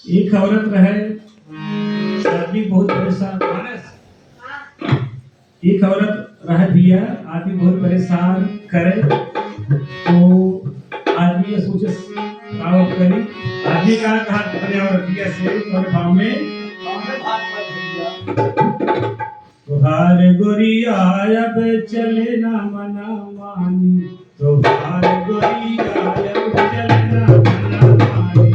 एक औरत रहे, आदमी बहुत परेशान मानस। एक औरत रहे भैया, आदमी बहुत परेशान करे तो आदमी ये सोचे काम करी। आदमी कहा अपने औरतिया से तुम्हारे गाँव में तुहार गोरिया अब चले ना मना मानी, तुहार गोरिया अब चले ना मना मानी।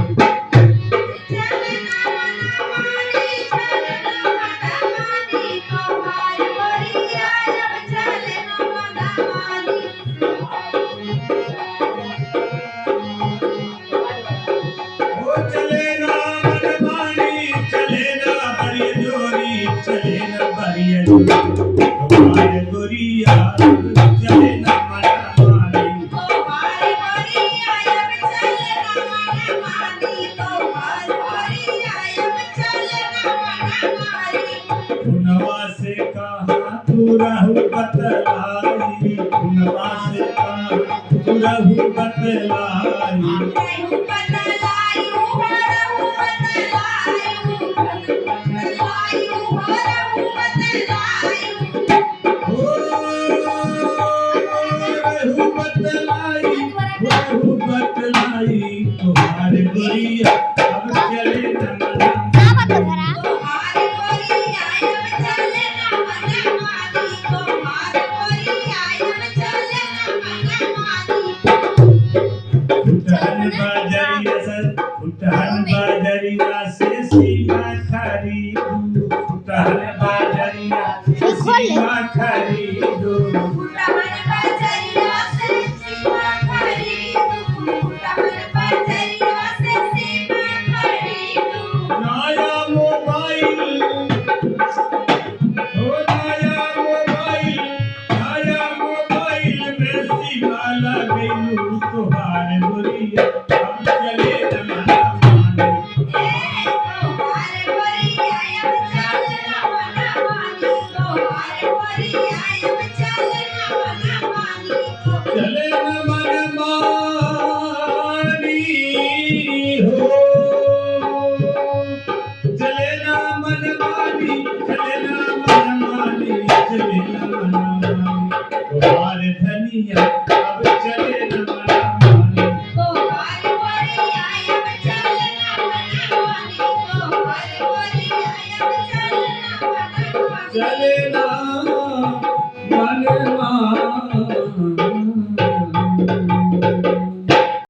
ओ चले ना मन मानी, चले ना बड़ी जोरी, चले ना बड़ी तुम्हारे गोरिया अब चले ना मना मानी। खुनवा से कहा तू रहू बतलाई, खुनवा से कहा तू रहू बतलाई। ओ रहू बतलाई, रहू बतलाई, तुम्हारे गोरिया अब चले न मना। फुटहन बाजरिया से